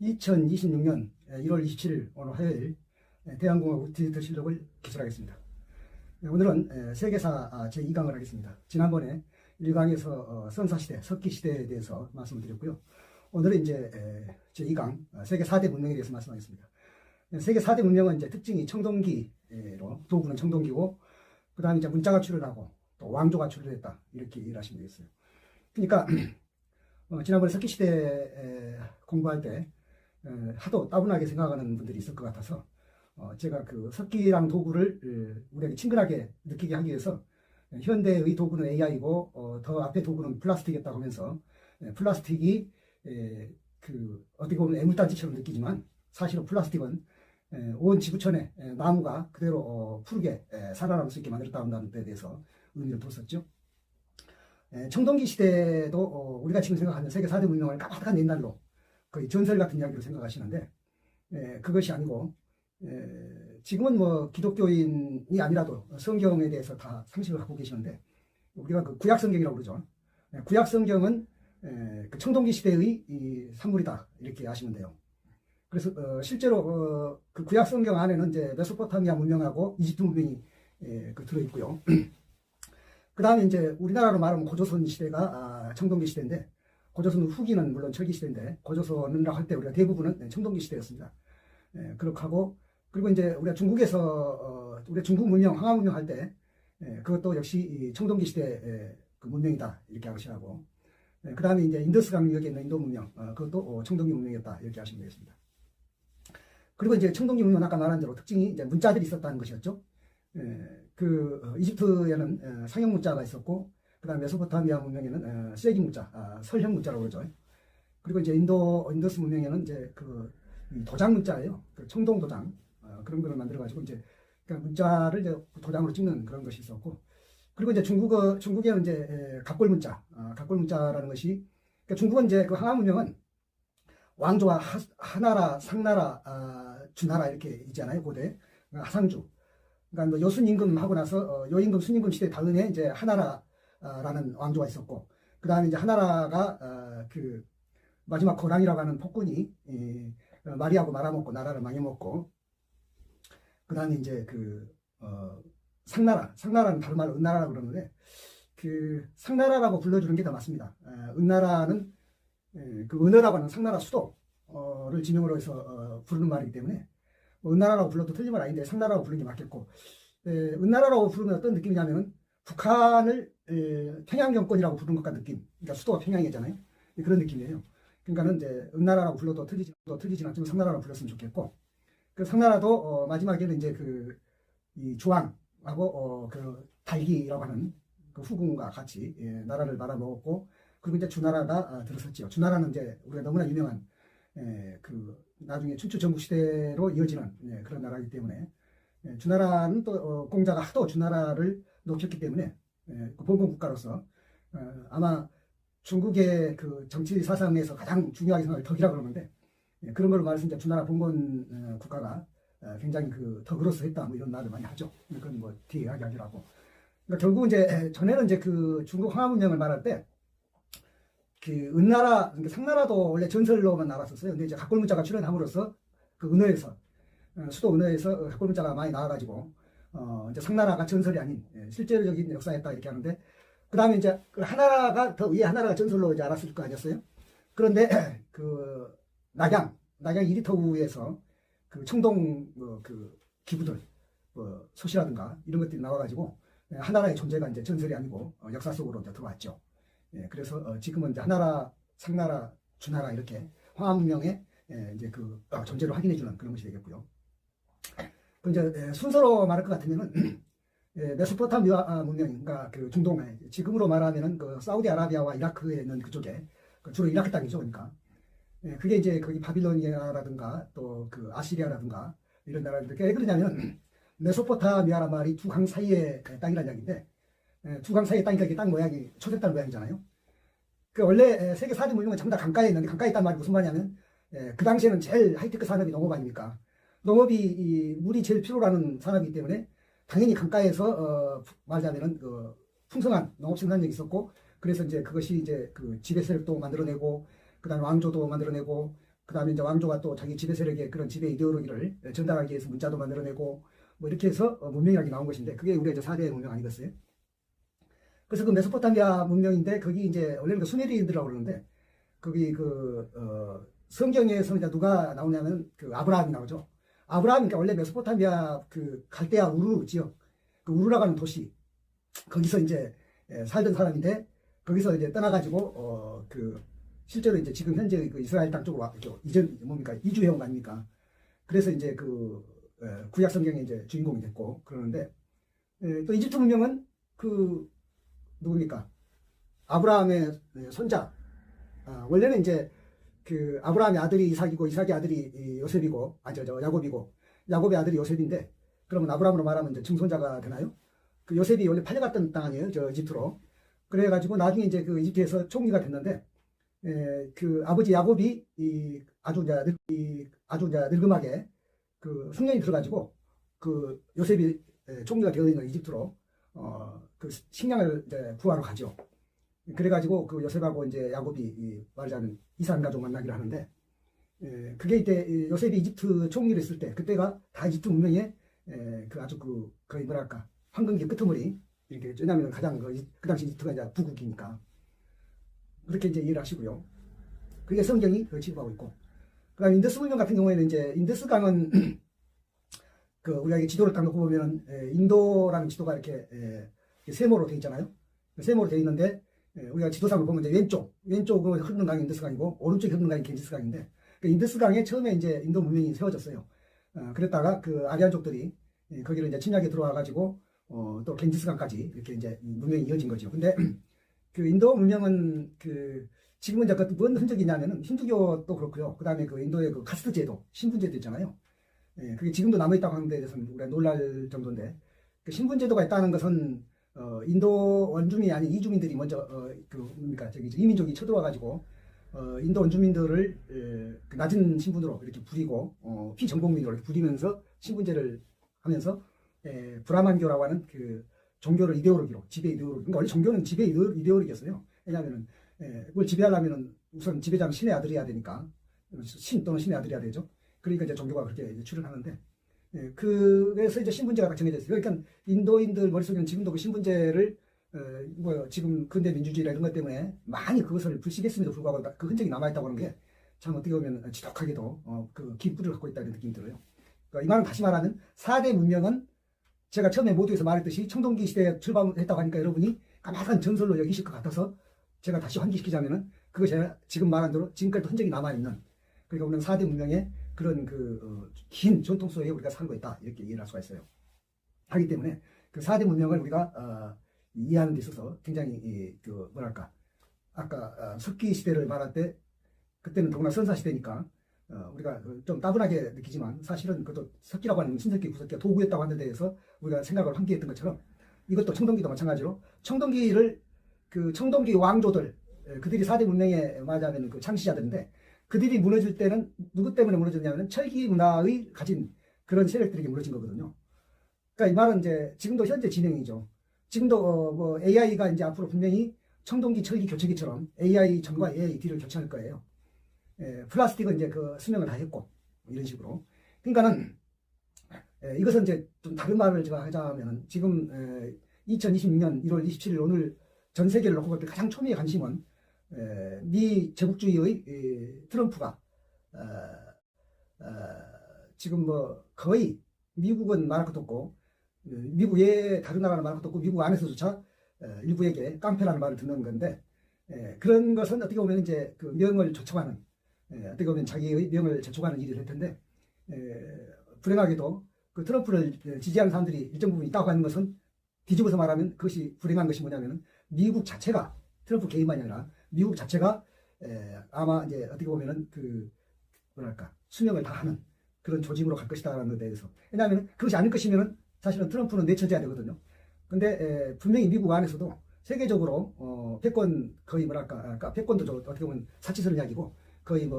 2026년 1월 27일 오늘 화요일 대한공화국 디지털 실력을 기술하겠습니다. 오늘은 세계사 제2강을 하겠습니다. 지난번에 1강에서 선사시대, 석기시대에 대해서 말씀을 드렸고요. 오늘은 이제 제2강 세계 4대 문명에 대해서 말씀하겠습니다. 세계 4대 문명은 이제 특징이 청동기로, 도구는 청동기고, 그 다음에 이제 문자가 출현하고 또 왕조가 출현했다, 이렇게 이해하시면 되겠어요. 그러니까 지난번에 석기시대 공부할 때 하도 따분하게 생각하는 분들이 있을 것 같아서 제가 그 석기랑 도구를 우리에게 친근하게 느끼게 하기 위해서 현대의 도구는 AI고 더 앞에 도구는 플라스틱이었다고 하면서 플라스틱이 그 어떻게 보면 애물단지처럼 느끼지만 사실은 플라스틱은 온 지구촌에 나무가 그대로 푸르게 살아남을 수 있게 만들었다는 데 대해서 의미를 뒀었죠. 청동기 시대도 우리가 지금 생각하는 세계 4대 문명을 까마득한 옛날로 거의 전설 같은 이야기로 생각하시는데 그것이 아니고 지금은 뭐 기독교인이 아니라도 성경에 대해서 다 상식을 갖고 계시는데 우리가 그 구약 성경이라고 그러죠. 구약 성경은 그 청동기 시대의 이 산물이다, 이렇게 아시면 돼요. 그래서 실제로 그 구약 성경 안에는 이제 메소포타미아 문명하고 이집트 문명이 그 들어있고요. 그 다음에 이제 우리나라로 말하면 고조선 시대가 청동기 시대인데, 고조선 후기는 물론 철기 시대인데 고조선이라고 할 때 우리가 대부분은 청동기 시대였습니다. 그렇게 하고, 그리고 이제 우리가 중국에서 우리 중국 문명, 황하 문명 할 때 그것도 역시 청동기 시대 그 문명이다, 이렇게 아시라고. 그 다음에 이제 인더스 강역에 있는 인도 문명, 그것도 청동기 문명이었다, 이렇게 아시면 되겠습니다. 그리고 이제 청동기 문명 아까 말한 대로 특징이 이제 문자들이 있었다는 것이었죠. 그 이집트에는 상형 문자가 있었고, 그 다음에 메소포타미아 문명에는 쐐기 문자, 설형 문자라고 그러죠. 그리고 이제 인더스 문명에는 이제 그 도장 문자예요. 그 청동 도장, 그런 거를 만들어가지고 이제 그러니까 문자를 이제 도장으로 찍는 그런 것이 있었고, 그리고 이제 중국에는 이제 각골 문자, 각골 문자라는 것이, 그러니까 중국은 이제 그 황하 문명은 왕조와 하나라, 상나라, 주나라 이렇게 있잖아요, 고대. 하상주. 그러니까 뭐 여순 임금하고 나서 여임금, 순임금 시대 다음에 이제 하나라라는 왕조가 있었고, 그 다음에 이제 하나라가 그 마지막 거랑이라고 하는 폭군이 마리하고 말아먹고 나라를 망해먹고, 그 다음에 이제 그 상나라는 다른 말로 은나라라고 그러는데, 그 상나라라고 불러주는 게 더 맞습니다. 은나라는 그 은어라고 하는 상나라 수도를 지명으로 해서 부르는 말이기 때문에 뭐 은나라라고 불러도 틀린 말 아닌데 상나라라고 부르는 게 맞겠고, 은나라라고 부르면 어떤 느낌이냐면은 북한을 평양 정권이라고 부르는 것 같은 느낌. 그러니까 수도가 평양이잖아요. 그런 느낌이에요. 그러니까는 이제 은나라라고 불러도 틀리진 않지만 상나라라고 불렀으면 좋겠고, 그 상나라도 마지막에는 이제 그 이 주왕하고 그 달기라고 하는 그 후궁과 같이 나라를 말아먹었고, 그리고 이제 주나라가 들어섰죠. 주나라는 이제 우리가 너무나 유명한 그 나중에 춘추 전국 시대로 이어지는 그런 나라이기 때문에, 주나라는 또 공자가 하도 주나라를 높였기 때문에 그 봉건 국가로서 아마 중국의 그 정치 사상에서 가장 중요하게 생각할 덕이라고 그러는데, 그런 걸로 말해서 이제 주나라 봉건 국가가 굉장히 그 덕으로서 했다, 뭐 이런 말을 많이 하죠. 그건 뭐 뒤에 이야기하기라고. 그러니까 결국 이제 전에는 이제 그 중국 황하 문명을 말할 때 그 은나라, 그러니까 상나라도 원래 전설로만 나왔었어요. 근데 이제 각골 문자가 출현함으로써 그 은어에서 수도 은어에서 각골 문자가 많이 나와가지고 이제 상나라가 전설이 아닌 실제적인 역사였다, 이렇게 하는데, 그 다음에 이제 그 하나라가 더 위에 하나라가 전설로 이제 알았을 거 아니었어요. 그런데 그 낙양 2리터구에서 그 청동 그 기부들 소시라든가 이런 것들이 나와가지고 하나라의 존재가 이제 전설이 아니고 역사 속으로 이제 들어왔죠. 그래서 지금은 이제 하나라, 상나라, 주나라 이렇게 황하 문명의 이제 그 존재를 확인해주는 그런 것이 되겠고요. 그 이제 순서로 말할 것 같으면은 메소포타미아 문명, 그러니까 그 중동에 지금으로 말하면은 그 사우디아라비아와 이라크에 있는 그쪽에 주로 이라크 땅이죠. 그러니까 그게 이제 거기 바빌로니아라든가 또 그 아시리아라든가 이런 나라들. 왜 그러냐면 메소포타미아란 말이 두 강 사이의 땅이라는 이야기인데, 두 강 사이의 땅이니까 이게 땅 모양이 초색달 모양이잖아요. 그 원래 세계 4대 문명은 전부 다 강가에 있는데, 강가에 있단 말이 무슨 말이냐면 그 당시에는 제일 하이테크 산업이 농업 아닙니까? 농업이 이 물이 제일 필요로 하는 산업이기 때문에 당연히 강가에서 말하자면은 그 풍성한 농업 생산력이 있었고, 그래서 이제 그것이 이제 그 지배 세력도 만들어내고, 그다음에 왕조도 만들어내고, 그 다음에 이제 왕조가 또 자기 지배 세력의 그런 지배 이데올로기를 전달하기 위해서 문자도 만들어내고 뭐 이렇게 해서 문명이라는 게 나온 것인데 그게 우리가 이제 4대 문명 아니겠어요? 그래서 그 메소포타미아 문명인데 거기 이제 원래는 그 수메리인들이라고 그러는데 거기 성경에서 이제 누가 나오냐면 그 아브라함이 나오죠. 아브라함이 그러니까 원래 메소포타미아 그 갈대아 우르 지역 그 우르라고 하는 도시 거기서 이제 살던 사람인데 거기서 이제 떠나가지고 실제로 이제 지금 현재 그 이스라엘 땅 쪽으로 이전 뭡니까 이주해온 거 아닙니까? 그래서 이제 구약 성경의 이제 주인공이 됐고 그러는데 또 이집트 문명은 누굽니까? 아브라함의 손자. 원래는 이제 아브라함의 아들이 이삭이고 이삭의 아들이 요셉이고 야곱이고 야곱의 아들이 요셉인데 그러면 아브라함으로 말하면 이제 증손자가 되나요? 그 요셉이 원래 팔려갔던 땅 아니에요? 저 이집트로. 그래가지고 나중에 이제 그 이집트에서 총리가 됐는데 그 아버지 야곱이 아주 늙음하게 그 흉년이 들어가지고 그 요셉이 총리가 되어 있는 이집트로 그 식량을 이제 구하러 가죠. 그래가지고 그 요셉하고 이제 야곱이 말하자면 이산 가족 만나기를 하는데 그게 이때 요셉이 이집트 총리를 했을 때 그때가 다 이집트 문명의 아주 거의 뭐랄까 황금기 끄트머리 이렇게 왜냐하면 가장 그 당시 이집트가 이제 부국이니까 그렇게 이제 이해를 하시고요. 그게 성경이 지급하고 있고 그다음 인더스 문명 같은 경우에는 이제 인더스 강은 우리가 지도를 딱 놓고 보면은 인도라는 지도가 이렇게 세모로 되어 있잖아요. 세모로 되어 있는데 우리가 지도상을 보면 이제 왼쪽으로 흐르는 강이 인더스 강이고 오른쪽에 흐르는 강이 겐지스 강인데 그 인더스 강에 처음에 이제 인도 문명이 세워졌어요. 그랬다가 그 아리안족들이 거기를 이제 침략에 들어와 가지고 또 겐지스 강까지 이렇게 이제 문명이 이어진 거죠. 근데 그 인도 문명은 지금은 이제 뭔 흔적이 있냐면은 힌두교도 그렇고요. 그 다음에 그 인도의 그 카스트 제도, 신분 제도 있잖아요. 그게 지금도 남아있다고 하는 데 대해서는 우리가 놀랄 정도인데 그 신분 제도가 있다는 것은 인도 원주민이 아닌 이주민들이 먼저 이민족이 쳐들어와가지고 인도 원주민들을 그 낮은 신분으로 이렇게 부리고 피정복민으로 이렇게 부리면서 신분제를 하면서 브라만교라고 하는 그 종교를 이데올로기로 지배 이데올로기. 그러니까 원래 종교는 지배 이데올로기였어요. 왜냐하면은 그걸 지배하려면은 우선 지배자는 신의 아들이어야 되니까 신 또는 신의 아들이어야 되죠. 그러니까 이제 종교가 그렇게 출현하는데 그래서 이제 신분제가 딱 정해져 있어요. 그러니까 인도인들 머릿속에는 지금도 그 신분제를 지금 근대 민주주의나 이런 것 때문에 많이 그것을 불식했음에도 불구하고 그 흔적이 남아있다고 하는 게 참 어떻게 보면 지독하게도 그 긴 뿌리를 갖고 있다는 느낌이 들어요. 그러니까 이 말은 다시 말하면 4대 문명은 제가 처음에 모두에서 말했듯이 청동기 시대에 출발했다고 하니까 여러분이 까마득한 전설로 여기실 것 같아서 제가 다시 환기시키자면은 그것이 지금 말한 대로 지금까지도 흔적이 남아있는 그러니까 우리는 4대 문명의 그런 긴 전통 속에 우리가 살고 있다 이렇게 이해를 할 수가 있어요. 하기 때문에 그 4대 문명을 우리가 이해하는 데 있어서 굉장히 뭐랄까 아까 석기 시대를 말할 때 그때는 더구나 선사 시대니까 우리가 좀 따분하게 느끼지만 사실은 그것도 석기라고 하는 신석기 구석기가 도구였다고 하는 데 대해서 우리가 생각을 환기했던 것처럼 이것도 청동기도 마찬가지로 청동기를 청동기 왕조들 그들이 4대 문명에 말하자면 그 창시자들인데 그들이 무너질 때는 누구 때문에 무너졌냐면 철기 문화의 가진 그런 세력들에게 무너진 거거든요. 그러니까 이 말은 이제 지금도 현재 진행이죠. 지금도 AI가 이제 앞으로 분명히 청동기 철기 교체기처럼 AI 전과 AI 뒤를 교체할 거예요. 플라스틱은 이제 그 수명을 다 했고 이런 식으로. 그러니까는 이것은 이제 좀 다른 말을 제가 하자면은 지금 2026년 1월 27일 오늘 전 세계를 놓고 볼 때 가장 초미의 관심은 미 제국주의의 트럼프가 지금 거의 미국은 말할 것도 없고 미국 외에 다른 나라는 말할 것도 없고 미국 안에서조차 일부에게 깡패라는 말을 듣는 건데 그런 것은 어떻게 보면 이제 그 명을 조청하는 어떻게 보면 자기의 명을 재촉하는 일이 될 텐데 불행하게도 그 트럼프를 지지하는 사람들이 일정 부분 있다고 하는 것은 뒤집어서 말하면 그것이 불행한 것이 뭐냐면은 미국 자체가 트럼프 개인만이 아니라 미국 자체가 아마 이제 어떻게 보면은 뭐랄까 수명을 다하는 그런 조짐으로 갈 것이다라는 것에 대해서 왜냐하면 그것이 아닐 것이면은 사실은 트럼프는 내쳐져야 되거든요. 근데 분명히 미국 안에서도 세계적으로 패권 거의 뭐랄까 패권도 어떻게 보면 사치스러운 이야기고 거의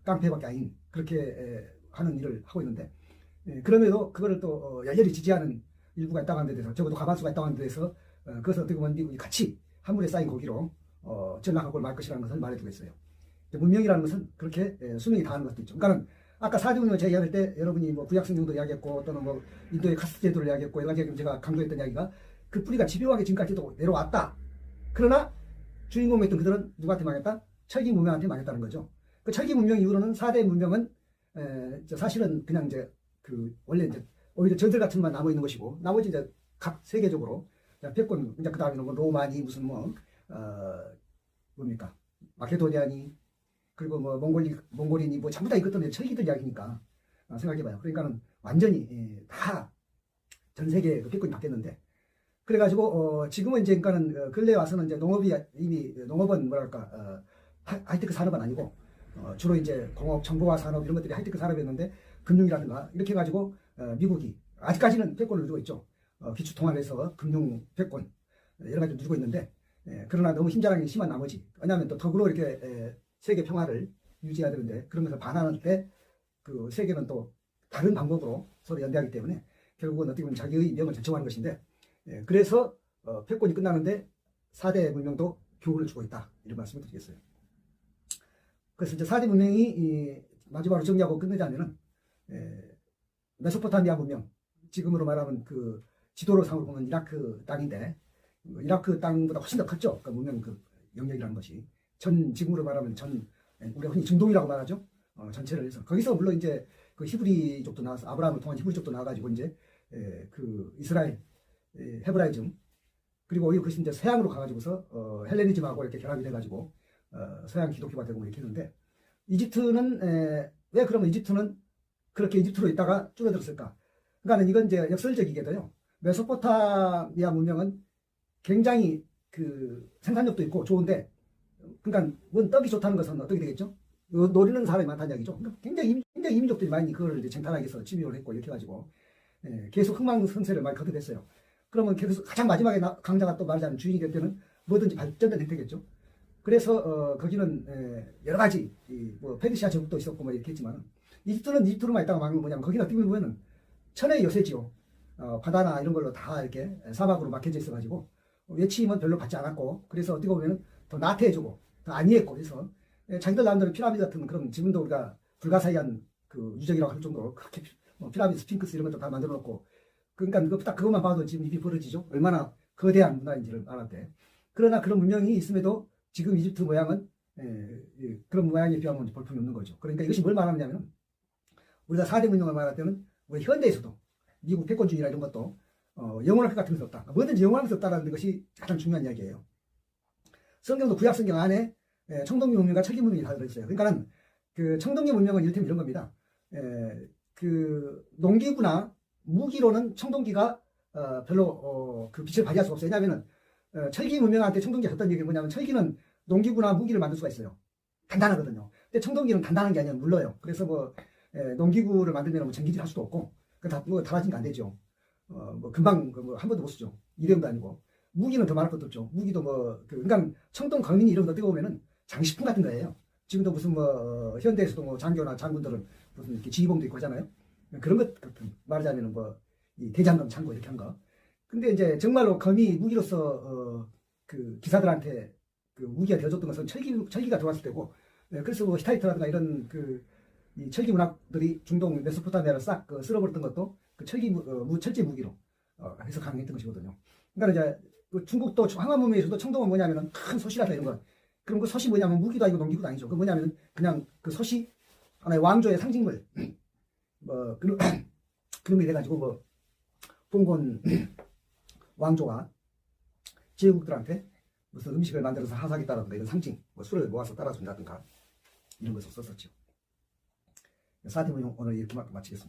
깡패밖에 아닌 그렇게 하는 일을 하고 있는데 그럼에도 그거를 또 열렬히 지지하는 일부가 있다고 하는 데 대해서 적어도 과반수가 있다고 하는 데 대해서 그것을 어떻게 보면 미국이 같이 한 물에 쌓인 고기로 전락하고 말 것이라는 것을 말해두고 있어요. 문명이라는 것은 그렇게 수명이 다하는 것도 있죠. 그러니까 아까 4대 문명 제가 이야기할 때 여러분이 뭐 구약성경도 이야기했고 또는 뭐 인도의 카스트 제도를 이야기했고 여러 가지 제가 강조했던 이야기가 그 뿌리가 집요하게 지금까지도 내려왔다. 그러나 주인공이었던 그들은 누구한테 망했다? 철기 문명한테 망했다는 거죠. 그 철기 문명 이후로는 4대 문명은 사실은 그냥 이제 그 원래 이제 오히려 저들 같은 만 남아 있는 것이고 나머지 이제 각 세계적으로 패권 이제 그 다음에는 뭐 로마니 무슨 뭐 뭡니까 마케도니아니 그리고 뭐 몽골인이 뭐 전부 다 이것들은 철기들 이야기니까 생각해봐요. 그러니까는 완전히 다 전 세계 그 패권이 바뀌었는데 그래가지고 지금은 이제 그러니까는 근래 와서는 이제 농업이 이미 농업은 뭐랄까 하이테크 산업은 아니고 주로 이제 공업 정보화 산업 이런 것들이 하이테크 산업이었는데 금융이라든가 이렇게 해가지고 미국이 아직까지는 패권을 누리고 있죠. 기초 통화에서 금융 패권 여러 가지 누리고 있는데 그러나 너무 힘자랑이 심한 나머지 왜냐하면 또 더불어 이렇게 세계 평화를 유지해야 되는데 그런 것을 반하는 때 그 세계는 또 다른 방법으로 서로 연대하기 때문에 결국은 어떻게 보면 자기의 명을 전청하는 것인데 그래서 패권이 끝나는데 4대 문명도 교훈을 주고 있다 이런 말씀을 드리겠어요. 그래서 이제 4대 문명이 마지막으로 정리하고 끝내자면은 메소포타미아 문명 지금으로 말하면 그 지도로 상으로 보면 이라크 땅인데 이라크 땅보다 훨씬 더 컸죠. 그 문명 그 영역이라는 것이 지금으로 말하면 우리가 흔히 중동이라고 말하죠. 전체를 해서 거기서 물론 이제 그 히브리족도 나와서 아브라함을 통한 히브리족도 나와가지고 이제 그 이스라엘 헤브라이즘 그리고 오히려 그것이 이제 서양으로 가가지고서 헬레니즘하고 이렇게 결합이 돼가지고 서양 기독교가 되고 이렇게 했는데 이집트는 왜 그러면 이집트는 그렇게 이집트로 있다가 줄어들었을까? 그러니까 이건 이제 역설적이게도요. 메소포타미아 문명은 굉장히 그 생산력도 있고 좋은데 그러니까 뭔 떡이 좋다는 것은 어떻게 되겠죠? 노리는 사람이 많다는 이야기죠. 그러니까 굉장히 이민족들이 많이 그걸 이제 쟁탈하기 위해서 침입을 했고 이렇게 해가지고 계속 흥망성쇠를 많이 거듭했어요. 그러면 계속 가장 마지막에 강자가 또 말하자면 주인이 될 때는 뭐든지 발전된 행태겠죠. 그래서 거기는 여러 가지 뭐 페르시아 제국도 있었고 뭐 이렇게 했지만 이집트는 이집트로만 있다가 망한 건 뭐냐면 거기는 어떻게 보면은 천혜의 요새지요. 바다나 이런 걸로 다 이렇게 사막으로 막혀져 있어가지고 외침은 별로 받지 않았고 그래서 어떻게 보면은 더 나태해지고 더 안이했고 그래서 자기들 나름대로 피라미드 같은 그런 지금도 우리가 불가사의한 그 유적이라고 할 정도로 그렇게 피라미드 스핑크스 이런 것도 다 만들어 놓고 그러니까 딱 그것만 봐도 지금 입이 벌어지죠. 얼마나 거대한 문화인지를 알았대. 그러나 그런 문명이 있음에도 지금 이집트 모양은 그런 모양에 비하면 볼품이 없는 거죠. 그러니까 이것이 뭘 말하느냐면 우리가 4대 문명을 말할 때는 우리 현대에서도 미국 패권주의나 이런 것도 영원할 것 같은 것이 없다. 뭐든지 영원할 수 없다는 것이 가장 중요한 이야기예요. 성경도 구약 성경 안에 청동기 문명과 철기 문명이 다 들어있어요. 그러니까는 그 청동기 문명은 이를테면 이런 겁니다. 그 농기구나 무기로는 청동기가 별로 그 빛을 발휘할 수가 없어요. 왜냐하면은 철기 문명한테 청동기가 졌다는 얘기는 뭐냐면 철기는 농기구나 무기를 만들 수가 있어요. 단단하거든요. 근데 청동기는 단단한 게 아니라 물러요. 그래서 뭐 농기구를 만들면 뭐 전기질 할 수도 없고 뭐 달아지니까 안 되죠. 뭐 금방 뭐 한 번도 못 쓰죠. 일회용도 아니고 무기는 더 말할 것도 없죠. 무기도 뭐 그러니까 청동 거민이 이런 거 어떻게 보면은 장식품 같은 거예요. 지금도 무슨 뭐 현대에서도 뭐 장교나 장군들은 무슨 이렇게 지휘봉도 있고 하잖아요. 그런 것 같은 말하자면은 뭐 이 대장금 창고 이렇게 한 거. 근데 이제 정말로 검이 무기로서 그 기사들한테 그 무기가 되어줬던 것은 철기가 들어왔을 때고 그래서 뭐 히타이트라든가 이런 이 철기 문학들이 중동 메소포타미아를 싹 쓸어버렸던 것도 그 철제 무기로 해서 가능했던 것이거든요. 그러니까 이제 그 중국도 황하 문명에서도 청동은 뭐냐면은 큰 솥이라든가 이런 거. 그럼 그 솥이 뭐냐면 무기도 아니고 농기구도 아니죠. 그 뭐냐면은 그냥 그 솥이 하나의 왕조의 상징물. 뭐 그런 게 돼가지고 뭐 봉건 왕조가 제국들한테 무슨 음식을 만들어서 하사하겠다든가 이런 상징, 뭐 술을 모아서 따라준다든가 이런 것을 썼었죠. 4대 문명 오늘 이렇게 마치겠습니다.